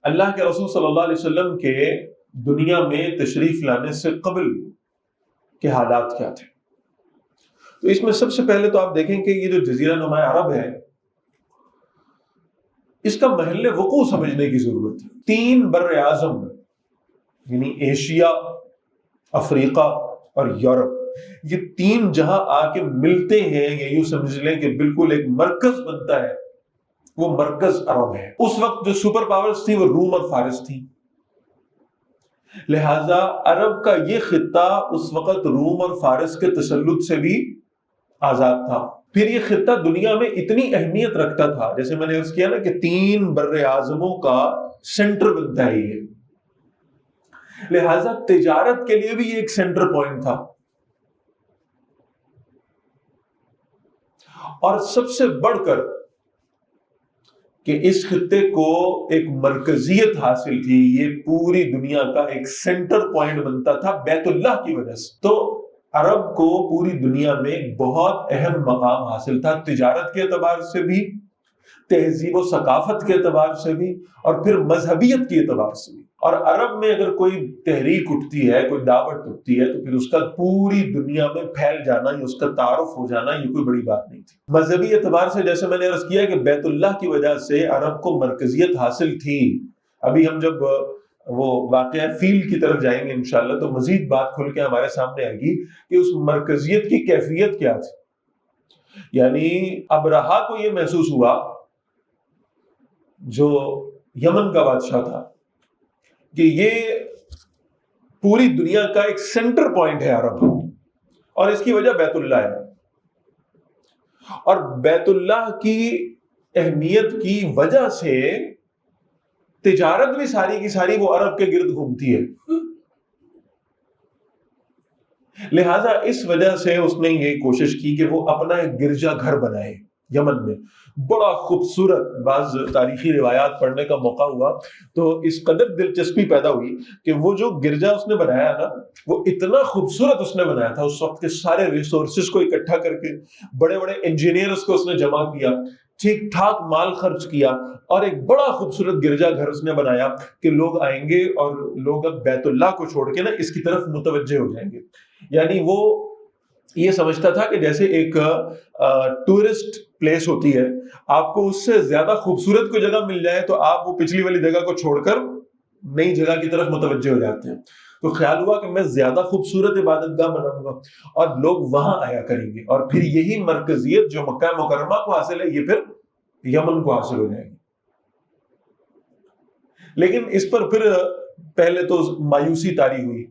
اللہ کے رسول صلی اللہ علیہ وسلم کے دنیا میں تشریف لانے سے قبل کے حالات کیا تھے؟ تو اس میں سب سے پہلے تو آپ دیکھیں کہ یہ جو جزیرہ نما عرب ہے، اس کا محل وقوع سمجھنے کی ضرورت ہے۔ 3 بر اعظم یعنی ایشیا، افریقہ اور یورپ، یہ 3 جہاں آ کے ملتے ہیں، یا یوں سمجھ لیں کہ بالکل ایک مرکز بنتا ہے، وہ مرکز عرب ہے۔ اس وقت جو سپر پاورز تھی وہ روم اور فارس تھی، لہذا عرب کا یہ خطہ اس وقت روم اور فارس کے تسلط سے بھی آزاد تھا۔ پھر یہ خطہ دنیا میں اتنی اہمیت رکھتا تھا، جیسے میں نے عرض کیا نا کہ 3 بر اعظموں کا سینٹر بنتا ہے یہ، لہذا تجارت کے لیے بھی یہ ایک سینٹر پوائنٹ تھا۔ اور سب سے بڑھ کر کہ اس خطے کو ایک مرکزیت حاصل تھی، یہ پوری دنیا کا ایک سینٹر پوائنٹ بنتا تھا بیت اللہ کی وجہ سے۔ تو عرب کو پوری دنیا میں ایک بہت اہم مقام حاصل تھا، تجارت کے اعتبار سے بھی، تہذیب و ثقافت کے اعتبار سے بھی، اور پھر مذہبیت کے اعتبار سے بھی۔ اور عرب میں اگر کوئی تحریک اٹھتی ہے، کوئی دعوت اٹھتی ہے، تو پھر اس کا پوری دنیا میں پھیل جانا یا اس کا تعارف ہو جانا یہ کوئی بڑی بات نہیں تھی۔ مذہبی اعتبار سے جیسے میں نے عرض کیا کہ بیت اللہ کی وجہ سے عرب کو مرکزیت حاصل تھی۔ ابھی ہم جب وہ واقعہ فیل کی طرف جائیں گے انشاءاللہ تو مزید بات کھل کے ہمارے سامنے آئے گی کہ اس مرکزیت کی کیفیت کیا تھی۔ یعنی ابرہا کو یہ محسوس ہوا، جو یمن کا بادشاہ تھا، کہ یہ پوری دنیا کا ایک سینٹر پوائنٹ ہے عرب، اور اس کی وجہ بیت اللہ ہے، اور بیت اللہ کی اہمیت کی وجہ سے تجارت بھی ساری کی ساری وہ عرب کے گرد گھومتی ہے۔ لہذا اس وجہ سے اس نے یہ کوشش کی کہ وہ اپنا ایک گرجا گھر بنائے یمن میں، بڑا خوبصورت۔ بعض تاریخی روایات پڑھنے کا موقع ہوا تو اس قدر دلچسپی پیدا ہوئی کہ وہ جو گرجا اس نے بنایا نا، وہ اتنا خوبصورت اس نے بنایا تھا، اس وقت کے سارے ریسورسز کو اکٹھا کر کے، بڑے بڑے انجینئرز کو اس نے جمع کیا، ٹھیک ٹھاک مال خرچ کیا، اور ایک بڑا خوبصورت گرجا گھر اس نے بنایا کہ لوگ آئیں گے اور لوگ اب بیت اللہ کو چھوڑ کے نا اس کی طرف متوجہ ہو جائیں گے۔ یعنی وہ یہ سمجھتا تھا کہ جیسے ایک ٹورسٹ پلیس ہوتی ہے، آپ کو اس سے زیادہ خوبصورت کوئی جگہ مل جائے تو آپ وہ پچھلی والی جگہ کو چھوڑ کر نئی جگہ کی طرف متوجہ ہو جاتے ہیں۔ تو خیال ہوا کہ میں زیادہ خوبصورت عبادت گاہ بناؤں گا اور لوگ وہاں آیا کریں گے، اور پھر یہی مرکزیت جو مکہ مکرمہ کو حاصل ہے یہ پھر یمن کو حاصل ہو جائے گی۔ لیکن اس پر پھر پہلے تو مایوسی طاری ہوئی،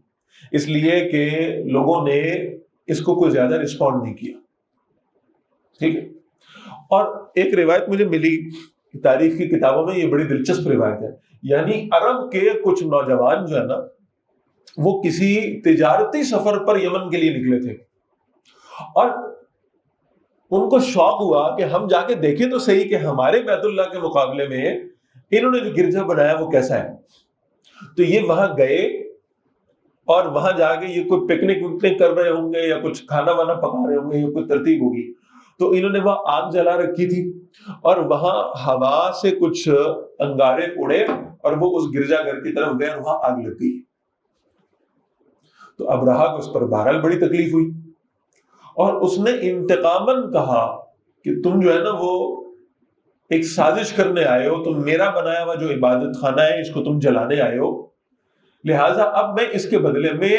اس لیے کہ لوگوں نے اس کو کوئی زیادہ رسپونڈ نہیں کیا، ٹھیک ہے۔ اور ایک روایت مجھے ملی تاریخ کی کتابوں میں، یہ بڑی دلچسپ روایت ہے، یعنی عرب کے کچھ نوجوان جو ہے نا، وہ کسی تجارتی سفر پر یمن کے لیے نکلے تھے، اور ان کو شوق ہوا کہ ہم جا کے دیکھیں تو صحیح کہ ہمارے بیت اللہ کے مقابلے میں انہوں نے جو گرجا بنایا وہ کیسا ہے۔ تو یہ وہاں گئے، اور وہاں جا کے یہ کوئی پکنک وکنک کر رہے ہوں گے یا کچھ کھانا وانا پکا رہے ہوں گے یا کوئی ترتیب ہوگی، تو انہوں نے وہاں آگ جلا رکھی تھی، اور وہاں ہوا سے کچھ انگارے اڑے اور وہ اس گرجا گھر کی طرف گئے اور وہاں آگ لگ گئی۔ تو ابرہا کو اس پر بہرحال بڑی تکلیف ہوئی، اور اس نے انتقاماً کہا کہ تم جو ہے نا وہ ایک سازش کرنے آئے ہو، تم میرا بنایا ہوا جو عبادت خانہ ہے اس کو تم جلانے آئے ہو، لہٰذا اب میں اس کے بدلے میں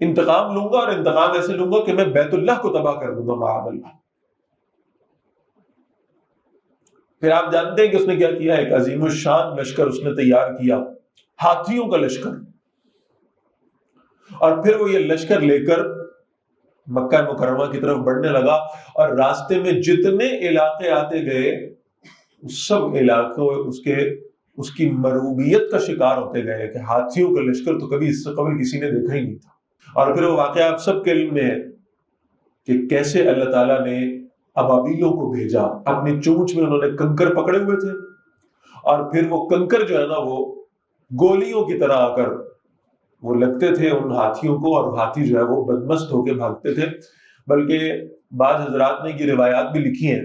انتقام لوں گا، اور انتقام ایسے لوں گا کہ میں بیت اللہ کو تباہ کر دوں گا معاذ اللہ۔ پھر آپ جانتے ہیں کہ اس نے کیا کیا، ایک عظیم الشان لشکر اس نے تیار کیا، ہاتھیوں کا لشکر، اور پھر وہ یہ لشکر لے کر مکہ مکرمہ کی طرف بڑھنے لگا، اور راستے میں جتنے علاقے آتے گئے سب علاقوں اس کی مروبیت کا شکار ہوتے گئے کہ ہاتھیوں کا لشکر تو کبھی اس سے قبل کسی نے دیکھا ہی نہیں تھا۔ اور پھر وہ واقعہ آپ سب کے علم میں ہے کہ کیسے اللہ تعالیٰ نے ابابیلوں کو بھیجا، اپنی چونچ میں انہوں نے کنکر پکڑے ہوئے تھے، اور پھر وہ کنکر جو ہے نا وہ گولیوں کی طرح آ کر وہ لگتے تھے ان ہاتھیوں کو، اور ہاتھی جو ہے وہ بدمست ہو کے بھاگتے تھے۔ بلکہ بعض حضرات نے یہ روایات بھی لکھی ہیں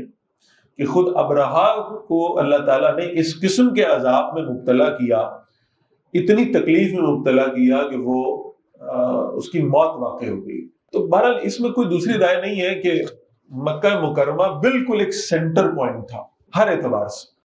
کہ خود ابرہا کو اللہ تعالیٰ نے اس قسم کے عذاب میں مبتلا کیا، اتنی تکلیف میں مبتلا کیا کہ وہ اس کی موت واقع ہو گئی۔ تو بہرحال اس میں کوئی دوسری رائے نہیں ہے کہ مکہ مکرمہ بالکل ایک سینٹر پوائنٹ تھا ہر اعتبار سے۔